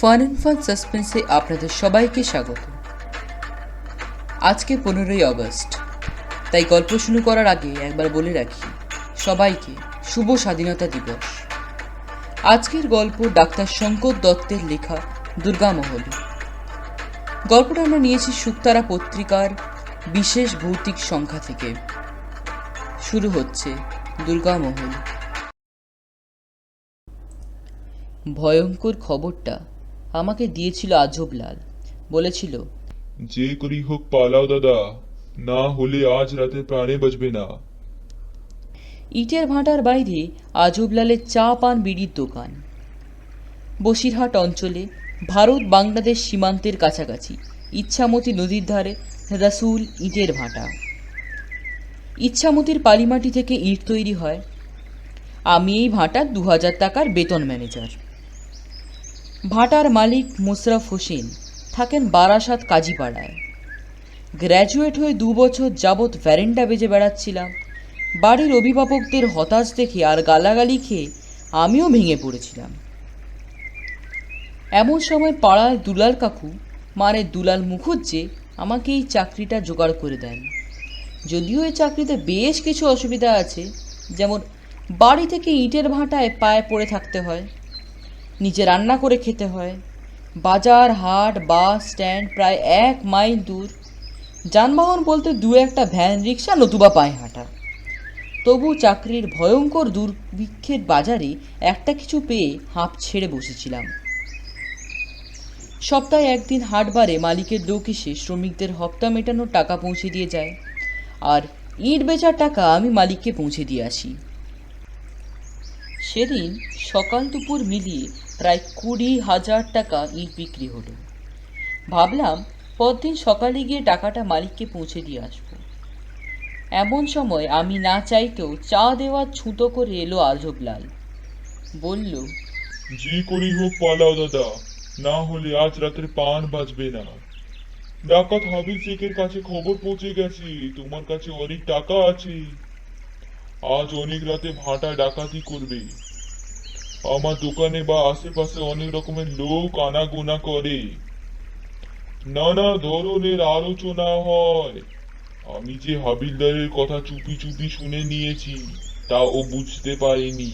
Fun and fun সাসপেন্সে আপনাদের সবাইকে স্বাগত। আজকে 15ই আগস্ট, তাই গল্প শুরু করার আগে একবার বলে রাখি সবাইকে শুভ স্বাধীনতা দিবস। আজকের গল্প ডাক্তার শঙ্কর দত্তের লেখা দুর্গামহল। গল্পটা আমরা নিয়েছি শুকতারা পত্রিকার বিশেষ ভৌতিক সংখ্যা থেকে। শুরু হচ্ছে দুর্গামহল। ভয়ঙ্কর খবরটা আমাকে দিয়েছিল আজবলাল। বলেছিল, যে করি হোক পালাও দাদা, না হলে আজ রাতে প্রাণে বাঁচবে না। ইটের ভাটার বাইরে আজবলালের চা পান বিড়ির দোকান। বসিরহাট অঞ্চলে ভারত বাংলাদেশ সীমান্তের কাছাকাছি ইচ্ছামতি নদীর ধারে রাসুল ইটের ভাটা। ইচ্ছামতির পালিমাটি থেকে ইট তৈরি হয়। আমি এই ভাটার 2000 টাকার বেতন ম্যানেজার। ভাটার মালিক মোশাররফ হোসেন থাকেন বারাসাত কাজীপাড়ায়। গ্র্যাজুয়েট হয়ে 2 বছর যাবৎ ভ্যারেন্ডা বেজে বেড়াচ্ছিলাম। বাড়ির অভিভাবকদের হতাশ দেখে আর গালাগালি খেয়ে আমিও ভেঙে পড়েছিলাম। এমন সময় পাড়ার দুলাল কাকু মানে দুলাল মুখুজ্জে আমাকে এই চাকরিটা জোগাড় করে দেন। যদিও এই চাকরিতে বেশ কিছু অসুবিধা আছে, যেমন বাড়ি থেকে ইটের ভাটায় পায়ে পড়ে থাকতে হয়, নিজে রান্না করে খেতে হয়, বাজার হাট বাস স্ট্যান্ড প্রায় 1 মাইল দূর, যানবাহন বলতে 2-1টা ভ্যান রিক্সা নতুবা পায়ে হাঁটা। তবু চাকরির ভয়ঙ্কর দুর্ভিক্ষের বাজারে একটা কিছু পেয়ে হাঁপ ছেড়ে বসেছিলাম। সপ্তাহে একদিন হাটবারে মালিকের লোক এসে শ্রমিকদের হপ্তা মেটানোর টাকা পৌঁছে দিয়ে যায়, আর ইট বেচার টাকা আমি মালিককে পৌঁছে দিয়ে আসি। সেদিন সকাল দুপুর মিলিয়ে প্রায় 20,000 টাকা ইট বিক্রি হলো। ভাবলাম পরদিন সকালে গিয়ে টাকাটা মালিককে পৌঁছে দিয়ে আসবো। এমন সময় আমি না চাইতেও চা দেওয়ার ছুতো করে এলো আজবলাল। বলল, যে করি হোক পালাও দাদা, না হলে আজ রাতের পান বাঁচবে না। ডাকাত হাবিল শেখের কাছে খবর পৌঁছে গেছে, তোমার কাছে অনেক টাকা আছে। আজ অনেক রাতে ভাটা ডাকাতি করবে। আমার দোকানে বা আশেপাশে অনেক রকমের লোক আনাগোনা করে, নানা ধরনের আলোচনা হয়। আমি যে হাবিলদারের কথা চুপি চুপি শুনে নিয়েছি, তা ও বুঝতে পারেনি।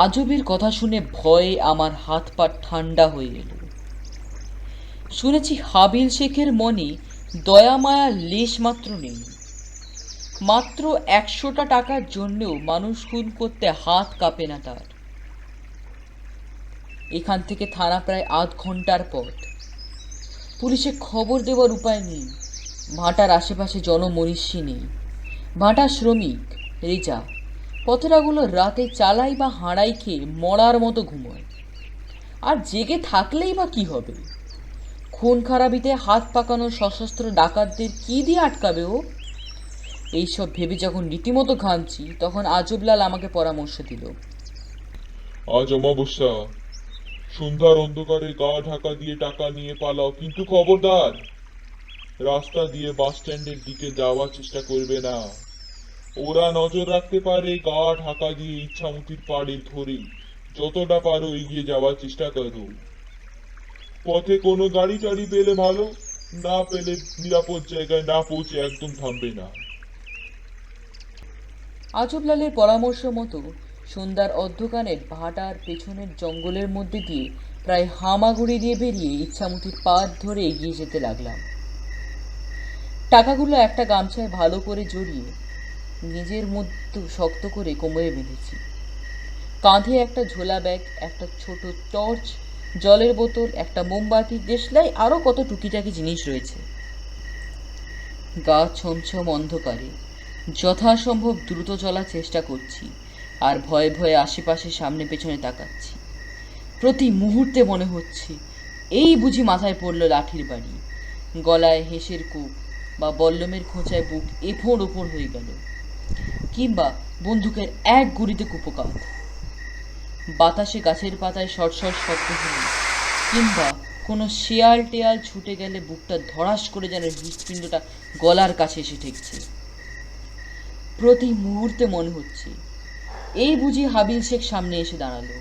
আজবের কথা শুনে ভয়ে আমার হাত পা ঠান্ডা হয়ে এলো। শুনেছি হাবিল শেখের মনে দয়া মায়া লেশ মাত্র নেই। মাত্র 100টা টাকার জন্যেও মানুষ খুন করতে হাত কাঁপে না তার। এখান থেকে থানা প্রায় আধ ঘন্টার পথ। পুলিশে খবর দেওয়ার উপায় নেই। ভাটার আশেপাশে জনমনীষী নেই। ভাটার শ্রমিক রেজা পথেরাগুলো রাতে চালাই বা হাঁড়াই খেয়ে মরার মতো ঘুমোয়। আর জেগে থাকলেই বা কি হবে? খুন খারাপিতে হাত পাকানো সশস্ত্র ডাকাতদের কি দিয়ে আটকাবে ও? এইসব ভেবে যখন রীতিমতো ঘামছি, তখন আজবলাল আমাকে পরামর্শ দিল। আজ অমাবস্যা, সন্ধ্যার অন্ধকারে গা ঢাকা দিয়ে টাকা নিয়ে পালাও, কিন্তু খবরদার রাস্তা দিয়ে বাস স্ট্যান্ডের দিকে যাওয়ার চেষ্টা করবে না। ওরা নজর রাখতে পারে। গা ঢাকা দিয়ে ইচ্ছামতির পাড়ে ধরে যতটা পারো এগিয়ে যাওয়ার চেষ্টা করো। পথে কোনো গাড়ি টাড়ি পেলে ভালো, না পেলে নিরাপদ জায়গায় না পৌঁছে একদম থামবে না। আজবলালের পরামর্শ মতো সন্ধ্যার অর্ধকানের ভাটার পেছনের জঙ্গলের মধ্যে দিয়ে প্রায় হামাগুড়ি দিয়ে বেরিয়ে ইচ্ছামতির পাড় ধরে এগিয়ে যেতে লাগলাম। টাকাগুলো একটা গামছায় ভালো করে জড়িয়ে নিজের মধ্যে শক্ত করে কোমরে বেঁধেছি। কাঁধে একটা ঝোলা ব্যাগ, একটা ছোট টর্চ, জলের বোতল, একটা মোমবাতি, দেশলাই, আরও কত টুকিটাকি জিনিস রয়েছে। গা ছমছম অন্ধকারে যথাসম্ভব দ্রুত চলার চেষ্টা করছি, আর ভয়ে ভয়ে আশেপাশে সামনে পেছনে তাকাচ্ছি। প্রতি মুহূর্তে মনে হচ্ছে এই বুঝি মাথায় পড়ল লাঠির বাড়ি, গলায় হেঁসের কূপ বা বল্লমের খোঁচায় বুক এফোড় ওপড় হয়ে গেল, কিংবা বন্দুকের এক গুলিতে কুপোকাত। বাতাসে গাছের পাতায় শটশট শব্দ হলো, কিংবা কোনো শেয়াল টেয়াল ছুটে গেলে বুকটা ধড়াস করে যেন হৃৎপিণ্ডটা গলার কাছে এসে ঠেকছে। প্রতি মুহূর্তে মনে হচ্ছে এই বুঝি হাবিল শেখ সামনে এসে দাঁড়ালো।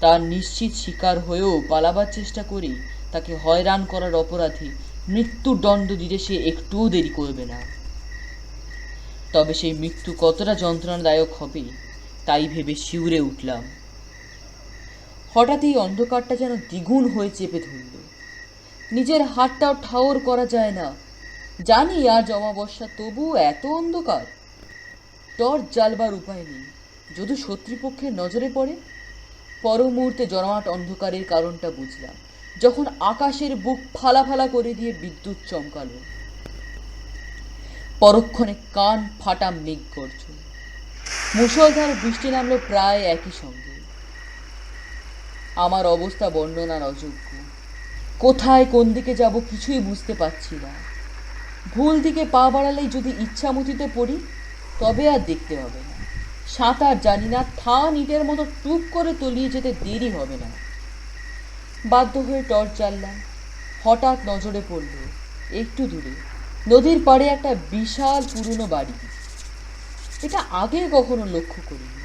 তার নিশ্চিত শিকার হয়েও পালাবার চেষ্টা করে তাকে হয়রান করার অপরাধে মৃত্যুদণ্ড দিতে সে একটুও দেরি করবে না। তবে সেই মৃত্যু কতটা যন্ত্রণাদায়ক হবে তাই ভেবে শিউরে উঠলাম। হঠাৎ এই অন্ধকারটা যেন দ্বিগুণ হয়ে চেপে ধরল। নিজের হাতটাও ঠাউর করা যায় না। জানি আজ অমাবস্যা, তবুও এত অন্ধকার। টর্চ জ্বালবার উপায় নেই, যদি শত্রুপক্ষের নজরে পড়ে। পর মুহূর্তে জমাট অন্ধকারের কারণটা বুঝলাম, যখন আকাশের বুক ফালা ফালা করে দিয়ে বিদ্যুৎ চমকালো। পরক্ষণে কান ফাটা মেঘ গর্জন, মুষলধার বৃষ্টি নামলো প্রায় একই সঙ্গে। আমার অবস্থা বর্ণনার অযোগ্য। কোথায় কোন দিকে যাব কিছুই বুঝতে পারছি না। ভুল দিকে পা বাড়ালেই যদি ইচ্ছামতিতে পড়ি তবে আর দেখতে হবে না। সাঁতার জানি না, থান ইটের মতো টুপ করে তলিয়ে যেতে দেরি হবে না। বাধ্য হয়ে টর্চ জ্বাললাম। হঠাৎ নজরে পড়ল একটু দূরে নদীর পাড়ে একটা বিশাল পুরনো বাড়ি। এটা আগে কখনো লক্ষ্য করিনি।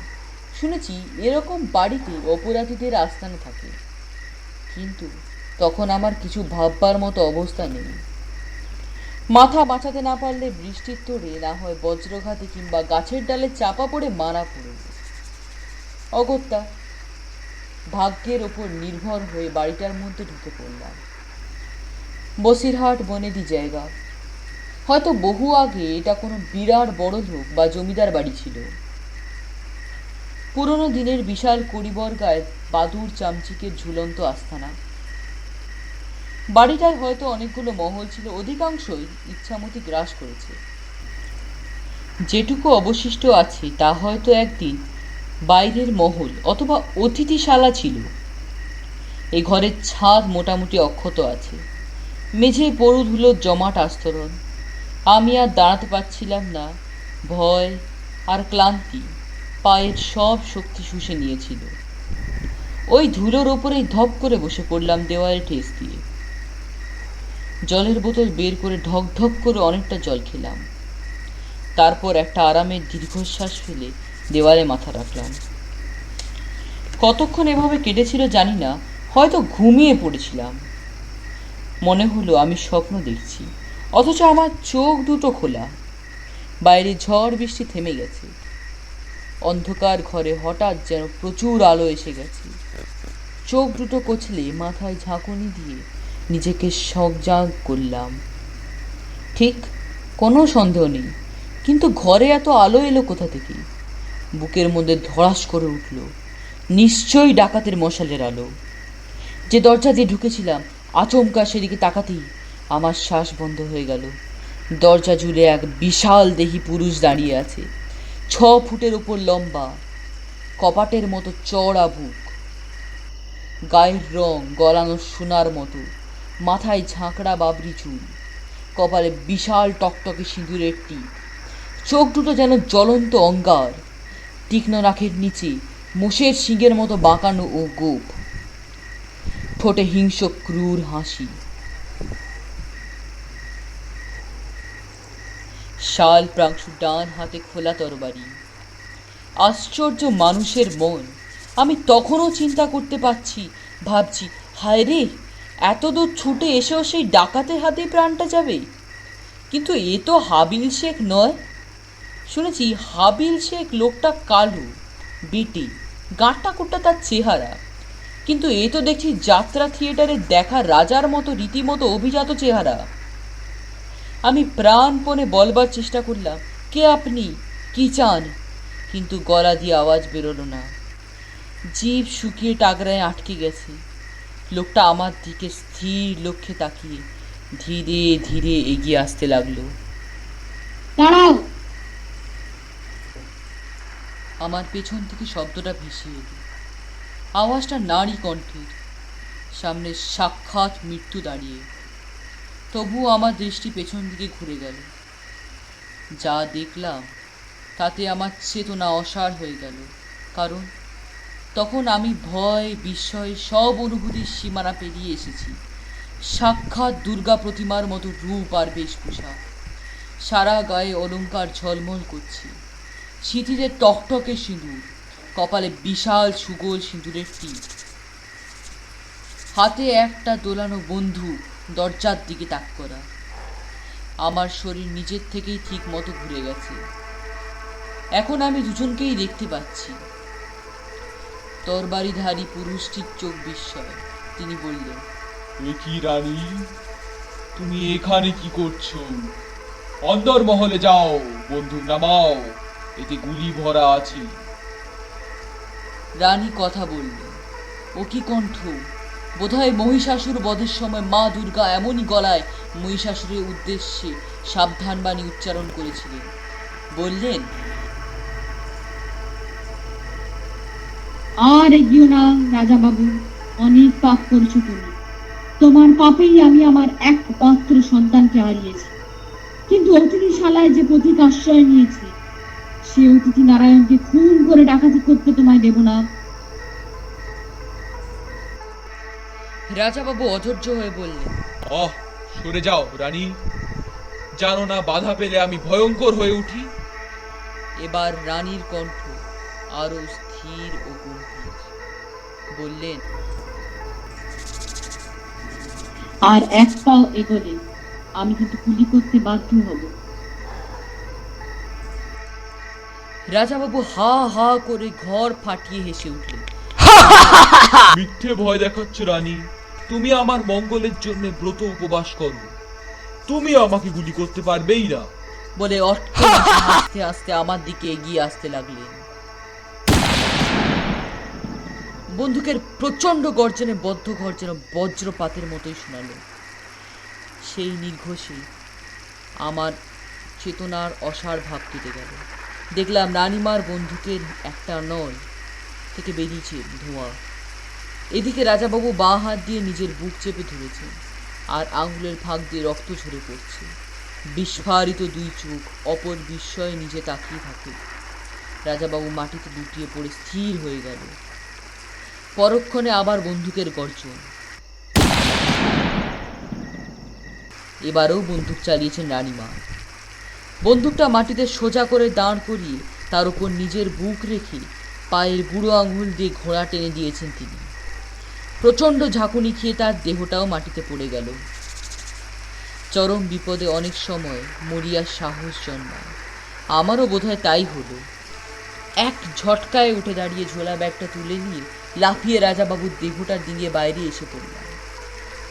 শুনেছি এরকম বাড়িতে অপরাধীদের আস্তানা থাকে, কিন্তু তখন আমার কিছু ভাববার মতো অবস্থা নেই। মাথা বাঁচাতে না পারলে বৃষ্টির তোড়ে না হয় বজ্রঘাতে কিংবা গাছের ডালে চাপা পড়ে মারা পড়ব। অগত্যা ভাগ্যের ওপর নির্ভর হয়ে বাড়িটার মধ্যে ঢুকে পড়লাম। বসিরহাট বনেদি জায়গা। হয়তো বহু আগে এটা কোনো বিরাট বড় লোক বা জমিদার বাড়ি ছিল। পুরনো দিনের বিশাল কড়িবর্গায় বাদুর চামচিকের ঝুলন্ত আস্তানা। বাড়িটায় হয়তো অনেকগুলো মহল ছিল, অধিকাংশই ইচ্ছামতি গ্রাস করেছে। যেটুকু অবশিষ্ট আছে তা হয়তো একদিন বাইরের মহল অথবা অতিথিশালা ছিল। এ ঘরের ছাদ মোটামুটি অক্ষত আছে, মেঝে পড়ু ধুলোর জমাট আস্তরণ। আমি আর দাঁড়াতে পারছিলাম না। ভয় আর ক্লান্তি পায়ের সব শক্তি শুষে নিয়েছিল। ওই ধুলোর ওপরেই ধপ করে বসে পড়লাম দেওয়ালে ঠেস দিয়ে। জলের বোতল বের করে ঢক ঢক করে অনেকটা জল খেলাম। তারপর একটা আরামের দীর্ঘশ্বাস ফেলে দেওয়ালে মাথা রাখলাম। কতক্ষণ এভাবে কেটেছিল জানি না, হয়তো ঘুমিয়ে পড়েছিলাম। মনে হলো আমি স্বপ্ন দেখছি, অথচ আমার চোখ দুটো খোলা। বাইরে ঝড় বৃষ্টি থেমে গেছে। অন্ধকার ঘরে হঠাৎ যেন প্রচুর আলো এসে গেছে। চোখ দুটো কচলে মাথায় ঝাঁকুনি দিয়ে নিজেকে সজাগ করলাম। ঠিক কোনো সন্দেহ নেই, কিন্তু ঘরে এত আলো এলো কোথা থেকে? বুকের মধ্যে ধড়াস করে উঠল, নিশ্চয়ই ডাকাতের মশালের আলো। যে দরজা দিয়ে ঢুকেছিলাম আচমকা সেদিকে তাকাতেই আমার শ্বাস বন্ধ হয়ে গেল। দরজা ঝুলে এক বিশাল দেহী পুরুষ দাঁড়িয়ে আছে, 6 ফুটের ওপর লম্বা, কপাটের মতো চওড়া বুক, গায়ের রং গলানো সোনার মতো, মাথায় ঝাঁকড়া বাবরি চুল, কপালে বিশাল টকটকে সিঁদুরের টিপ, চোখ দুটো যেন জ্বলন্ত অঙ্গার, তীক্ষ্ণ নাকের নিচে মোষের শিঙের মতো বাঁকানো ও গোপ, ঠোঁটে হিংস্র ক্রূর হাসি। শাল প্রাংশু ডান হাতে খোলা তরবারি। আশ্চর্য মানুষের মন। আমি তখনও চিন্তা করতে পারছি, ভাবছি, হায় রে, এত দূর ছুটে এসেও সেই ডাকাতের হাতে প্রাণটা যাবে। কিন্তু এ তো হাবিল শেখ নয়। শুনেছি হাবিল শেখ লোকটা কালো, বেটে, গাঁটটা কোটটা তার চেহারা, কিন্তু এ তো দেখছি যাত্রা থিয়েটারে দেখা রাজার মতো রীতিমতো অভিজাত চেহারা। আমি প্রাণপণে বলবার চেষ্টা করলাম, কে আপনি, কি চান? কিন্তু গলা দিয়ে আওয়াজ বেরোলো না। জিভ শুকিয়ে টাগরায় আটকে গেছে। লোকটা আমার দিকে স্থির লক্ষ্যে তাকিয়ে ধীরে ধীরে এগিয়ে আসতে লাগলো। দাঁড়াও! আমার পেছন থেকে শব্দটা ভেসে এলো। আওয়াজটা নারী কণ্ঠের। সামনে সাক্ষাৎ মৃত্যু দাঁড়িয়ে। তবুও আমার দৃষ্টি পেছন দিকে ঘুরে গেল। যা দেখলাম তাতে আমার চেতনা অসাড় হয়ে গেল, কারণ তখন আমি ভয় বিস্ময় সব অনুভূতির সীমানা পেরিয়ে এসেছি। সাক্ষাৎ দুর্গা প্রতিমার মতো রূপ আর বেশভূষা, সারা গায়ে অলংকার ঝলমল করছে, সিঁথিতে টকটকে সিঁদুর, কপালে বিশাল সুগোল সিঁদুরের টিপ, হাতে একটা দোলানো বন্দুক, দরজার দিকে তাক করা। আমার শরীর নিজের থেকেই ঠিক মতো ঘুরে গেছে। এখন আমি দুজনকেই দেখতে পাচ্ছি। তরবারিধারী পুরুষটির চোখ বিস্ময়। তিনি বললেন, এ কি রানী, তুমি এখানে কি করছো? অন্দর মহলে যাও, বন্দুক নামাও, এতে গুলি ভরা আছে। রানী কথা বললেন। ও কি কণ্ঠ! বোধহয় মহিষাসুর বধের সময় মা দুর্গা এমনই গলায় মহিষাসুরের উদ্দেশ্যে সাবধানবাণী উচ্চারণ করেছিলেন। বললেন, আর এগিয়েও না রাজা বাবু, অনেক পাপ করেছো তুমি। তোমার পাপেই আমি আমার একমাত্র সন্তানকে হারিয়েছি। কিন্তু অতিথি শালায় যে পথিক আশ্রয় নিয়েছে, সে অতিথি নারায়ণকে খুন করে ডাকাতি করতে তোমায় দেব না। রাজাবাবু অধৈর্য হয়ে বললেন, সরে যাও রানী, জানো না বাধা পেলে আমি ভয়ঙ্কর হয়ে উঠি। এবার রানীর কণ্ঠ আরো স্থির ও গম্ভীর। বললেন, আর এক পাও এগোলে আমি কিন্তু গুলি করতে বাধ্য হব। রাজাবাবু হা হা করে ঘর ফাটিয়ে হেসে উঠলেন। মিথ্যে ভয় দেখাচ্ছ রানী, তুমি আমার মঙ্গলের জন্য ব্রত উপবাস করো, তুমি আমাকে গুলি করতে পারবেই না। বলে আস্তে আস্তে আমার দিকে এগিয়ে আসতে লাগলেন। বন্দুকের প্রচন্ড গর্জনে বদ্ধ ঘর যেন বজ্রপাতের মতোই শোনালো। সেই নির্ঘোষে আমার চেতনার অসার ভাব কেটে গেল। দেখলাম রানীমার বন্দুকের একটা নল থেকে বেরিয়েছে ধোঁয়া। এদিকে রাজাবাবু বাঁ হাত দিয়ে নিজের বুক চেপে ধরেছেন, আর আঙুলের ফাঁক দিয়ে রক্ত ঝরে পড়ছে। বিস্ফারিত দুই চোখ অপর বিস্ময়ে নিজে তাকিয়ে থাকে। রাজাবাবু মাটিতে লুটিয়ে পড়ে স্থির হয়ে গেল। পরক্ষণে আবার বন্দুকের গর্জন। এবারেও বন্দুক চালিয়েছেন রানীমা। বন্দুকটা মাটিতে সোজা করে দাঁড় করিয়ে তার উপর নিজের বুক রেখে পায়ের বুড়ো আঙুল দিয়ে ঘোড়া টেনে দিয়েছেন তিনি। প্রচণ্ড ঝাঁকুনি খেয়ে তার দেহটাও মাটিতে পড়ে গেল। চরম বিপদে অনেক সময় মরিয়ার সাহস জন্মায়। আমারও বোধহয় তাই হলো। এক ঝটকায় উঠে দাঁড়িয়ে ঝোলা ব্যাগটা তুলে নিয়ে লাফিয়ে রাজাবাবুর দেহটা ডিঙিয়ে বাইরে এসে পড়লাম।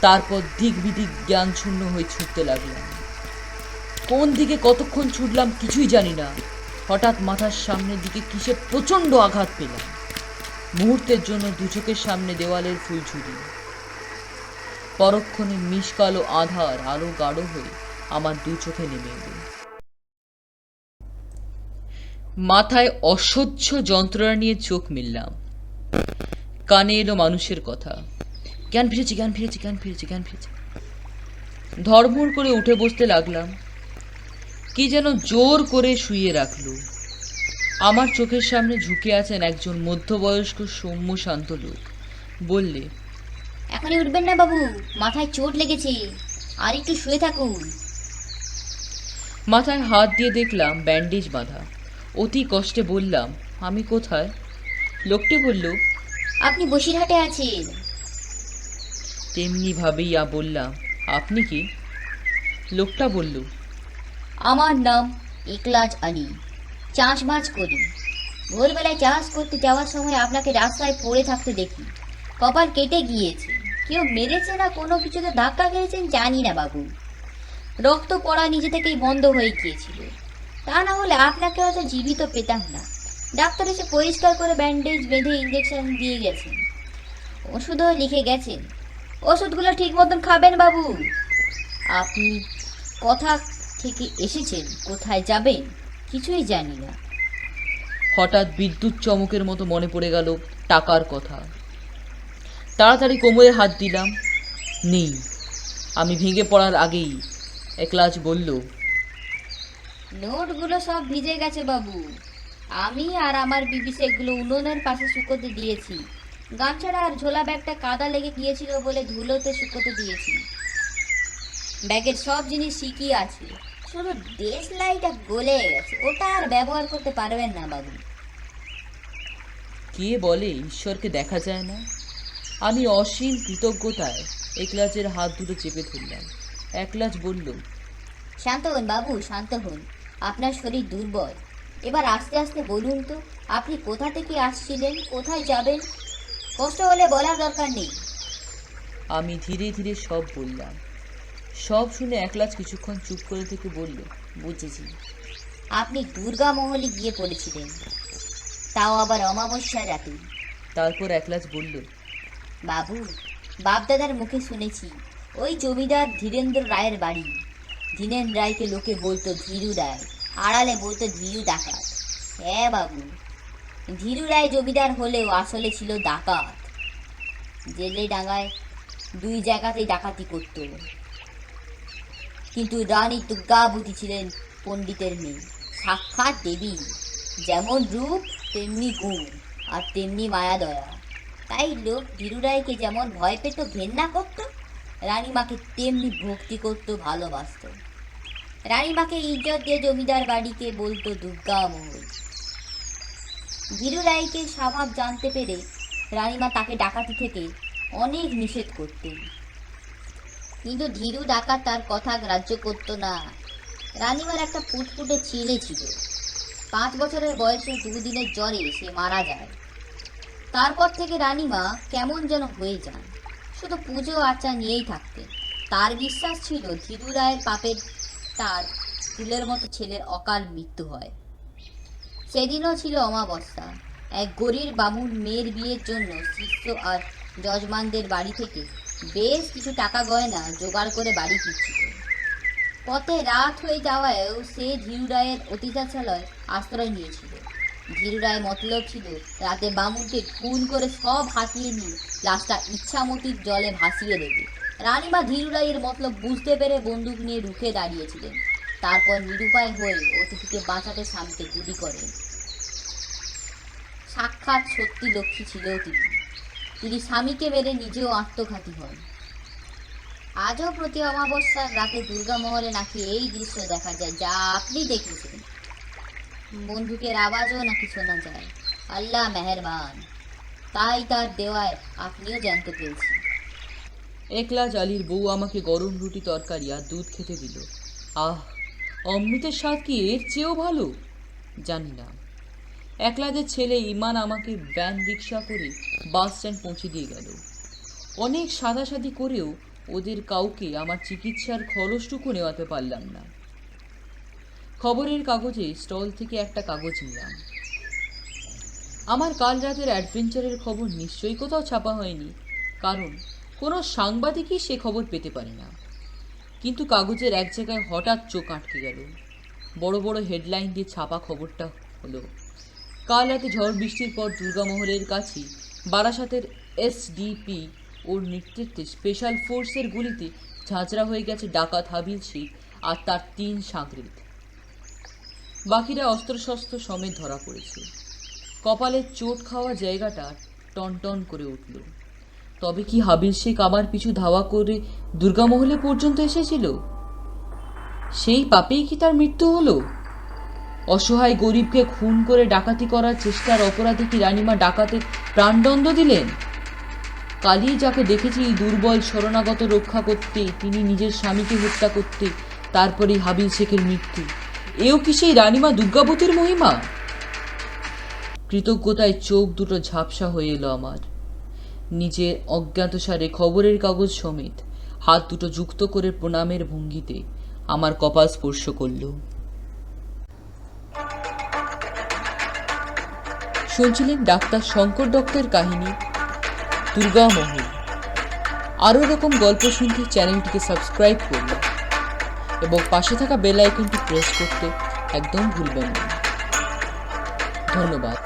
তারপর দিক বিদিক জ্ঞানশূন্য হয়ে ছুটতে লাগলাম। কোন দিকে কতক্ষণ ছুটলাম কিছুই জানি না। হঠাৎ মাথার সামনের দিকে কিসে প্রচণ্ড আঘাত পেলাম। মুহূর্তের জন্য দু চোখের সামনে দেওয়ালের ফুলঝুরি। পরক্ষণে মিশকালো আধার আলো গাঢ় হয়ে আমার দু চোখে নেমে এলো। মাথায় অসহ্য যন্ত্রণা নিয়ে চোখ মেললাম। কানে এলো মানুষের কথা, জ্ঞান ফিরেছে, জ্ঞান ফিরেছে, জ্ঞান ফিরেছে, জ্ঞান ফিরেছে। ধড়মড় করে উঠে বসতে লাগলাম। কি যেন জোর করে শুইয়ে রাখলো। আমার চোখের সামনে ঝুঁকে আছেন একজন মধ্যবয়স্ক সৌম্য শান্ত লোক। বললে, এখনই উঠবেন না বাবু, মাথায় চোট লেগেছে, আর একটু শুয়ে থাকুন। মাথায় হাত দিয়ে দেখলাম ব্যান্ডেজ বাঁধা। অতি কষ্টে বললাম, আমি কোথায়? লোকটি বলল, আপনি বসিরহাটে আছেন। তেমনি ভাবেই বললাম, আপনি কি? লোকটা বলল, আমার নাম ইকলাজ আলী, চাষবাস করি। ভোরবেলায় চাষ করতে যাওয়ার সময় আপনাকে রাস্তায় পড়ে থাকতে দেখি। কপাল কেটে গিয়েছে, কেউ মেরেছে না কোনো কিছুতে ধাক্কা খেয়েছেন জানি না বাবু। রক্ত পড়া নিজে থেকেই বন্ধ হয়ে গিয়েছিল, তা না হলে আপনাকে হয়তো জীবিত পেতাম না। ডাক্তার এসে পরিষ্কার করে ব্যান্ডেজ বেঁধে ইঞ্জেকশন দিয়ে গেছেন, ওষুধও লিখে গেছেন। ওষুধগুলো ঠিক মতন খাবেন বাবু। আপনি কোথা থেকে এসেছেন, কোথায় যাবেন কিছুই জানি না। হঠাৎ বিদ্যুৎ চমকের মতো মনে পড়ে গেল টাকার কথা। তাড়াতাড়ি কোমরে হাত দিলাম। নেই। আমি ভেঙে পড়ার আগেই একলাজ বলল, নোটগুলো সব ভিজে গেছে বাবু। আমি আর আমার বিবি সেগুলো উনুনের পাশে শুকোতে দিয়েছি। গামছাড়া আর ঝোলা ব্যাগটা কাদা লেগে গিয়েছিল বলে ধুলোতে শুকোতে দিয়েছি। ব্যাগের সব জিনিস শিখিয়ে আছে, শুধু দেশলাইটা গলে গেছে, ওটা আর ব্যবহার করতে পারবেন না বাবু। কে বলে ঈশ্বরকে দেখা যায় না? আমি অসীম কৃতজ্ঞতায় একলাজের হাত দুটো চেপে ধরলাম। একলাজ বলল, শান্ত হন বাবু, শান্ত হন। আপনার শরীর দুর্বল। এবার আস্তে আস্তে বলুন তো, আপনি কোথা থেকে আসছিলেন, কোথায় যাবেন? কষ্ট হলে বলার দরকার নেই। আমি ধীরে ধীরে সব বললাম। সব শুনে একলাজ কিছুক্ষণ চুপ করে থেকে বলল, বুঝেছি, আপনি দুর্গা মহলে গিয়ে পড়েছিলেন, তাও আবার অমাবস্যার রাতে। তারপর একলাজ বলল, বাবু, বাপদাদার মুখে শুনেছি ওই জমিদার ধীরেন্দ্র রায়ের বাড়ি। ধীরেন রায়কে লোকে বলতো ধীরু রায়, আড়ালে বলতো ধীরু ডাকাত। হ্যাঁ বাবু, ধীরু রায় জমিদার হলেও আসলে ছিল ডাকাত। জেলে ডাঙায় 2 জায়গাতেই ডাকাতি করত। কিন্তু রানী দুর্গাবতী ছিলেন পণ্ডিতের মেয়ে, সাক্ষাৎ দেবী। যেমন রূপ তেমনি গুণ, আর তেমনি মায়া দয়া। তাই লোক ধীরু রায়কে যেমন ভয় পেত, ঘেন্না করত, রানীমাকে তেমনি ভক্তি করত, ভালোবাসত। রানীমাকে ইজ্জত দিয়ে জমিদার বাড়িকে বলতো দুর্গা মহল। ধীরু রায়কে স্বভাব জানতে পেরে রানীমা তাকে ডাকাতি থেকে অনেক নিষেধ করতেন, কিন্তু ধীরু ডাকাত তার কথা গ্রাহ্য করত না। রানীমার একটা ফুটফুটে ছেলে ছিল। 5 বছরের বয়সে 2 দিনের জ্বরে সে মারা যায়। তারপর থেকে রানীমা কেমন যেন হয়ে যান, শুধু পুজো আর্চা নিয়েই থাকতেন। তার বিশ্বাস ছিল ধীরু রায়ের পাপের তার ফুলের মতো ছেলের অকাল মৃত্যু হয়। সেদিনও ছিল অমাবস্যা। এক গরিব বামুন মেয়ের বিয়ের জন্য শিষ্য আর যজমানদের বাড়ি থেকে বেশ কিছু টাকা গয়না জোগাড় করে বাড়ি ফিরছিল। পথে রাত হয়ে যাওয়ায়ও সে ধীরু রায়ের অতিথিশালায় আশ্রয় নিয়েছিল। ধীরু রায় মতলব ছিল রাতে বামুনকে খুন করে সব হাতিয়ে নিয়ে লাশটা ইচ্ছামতির জলে ভাসিয়ে দেবে। রানীমা ধীরু রায়ের মতলব বুঝতে পেরে বন্দুক নিয়ে রুখে দাঁড়িয়েছিলেন। তারপর নিরুপায় হয়ে অতিথিকে বাঁচাতে স্বামীকে গুলি করেন। সাক্ষাৎ সত্যি লক্ষ্মী ছিল তিনি স্বামীকে মেরে নিজেও আত্মঘাতী হন। আজও প্রতি অমাবস্যার রাতে দুর্গা মহলে নাকি এই দৃশ্য দেখা যায় যা আপনি দেখেছেন। বন্দুকের আওয়াজও নাকি শোনা যায়। আল্লাহ মেহেরবান, তাই তার দেওয়ায় আপনিও জানতে পেরেছি। একলাজ আলীর বউ আমাকে গরম রুটি তরকারি আর দুধ খেতে দিল। আহ, অমৃতের স্বাদ কি এর চেয়েও ভালো? জানি না। একলাজের ছেলে ইমান আমাকে ভ্যান রিক্সা করে বাস স্ট্যান্ড পৌঁছে দিয়ে গেল। অনেক সাদাসাদি করেও ওদের কাউকে আমার চিকিৎসার খরচটুকু নেওয়াতে পারলাম না। খবরের কাগজে স্টল থেকে একটা কাগজ নিলাম। আমার কাল রাতের অ্যাডভেঞ্চারের খবর নিশ্চয়ই কোথাও ছাপা হয়নি, কারণ কোনো সাংবাদিকই সে খবর পেতে পারে না। কিন্তু কাগজের এক জায়গায় হঠাৎ চোখ আটকে গেল। বড় বড় হেডলাইন দিয়ে ছাপা খবরটা হলো, কাল রাতে ঝড় বৃষ্টির পর দুর্গামহলের কাছে বারাসাতের এসডিপি ওর নেতৃত্বে স্পেশাল ফোর্সের গুলিতে ঝাঁঝরা হয়ে গেছে ডাকাত হাবিল শেখ আর তার 3 সাগরেদ। বাকিরা অস্ত্রশস্ত্র সমেত ধরা পড়েছে। কপালের চোট খাওয়া জায়গাটা টনটন করে উঠল। তবে কি হাবিল শেখ আমার পিছু ধাওয়া করে দুর্গামহলে পর্যন্ত এসেছিল? সেই পাপেই কি তার মৃত্যু হলো? অসহায় গরিবকে খুন করে ডাকাতি করার চেষ্টার অপরাধে কি রানীমা ডাকাতের প্রাণদণ্ড দিলেন? কালই যাকে দেখেছি দুর্বল শরণাগত রক্ষা করতে, তিনি নিজের স্বামীকে হত্যা করতে, তারপরেই হাবিল শেখের মৃত্যু। এও কি সেই রানীমা দুর্গাবতীর মহিমা? কৃতজ্ঞতায় চোখ দুটো ঝাপসা হয়ে এলো আমার। নিজের অজ্ঞাতসারে খবরের কাগজ সমেত হাত দুটো যুক্ত করে প্রণামের ভঙ্গিতে আমার কপাল স্পর্শ করল। শুনছিলেন ডাক্তার শঙ্কর দত্তের কাহিনী দুর্গামহল। আরও এরকম গল্প শুনতে চ্যানেলটিকে সাবস্ক্রাইব করুন এবং পাশে থাকা বেল আইকনটি প্রেস করতে একদম ভুলবেন না। ধন্যবাদ।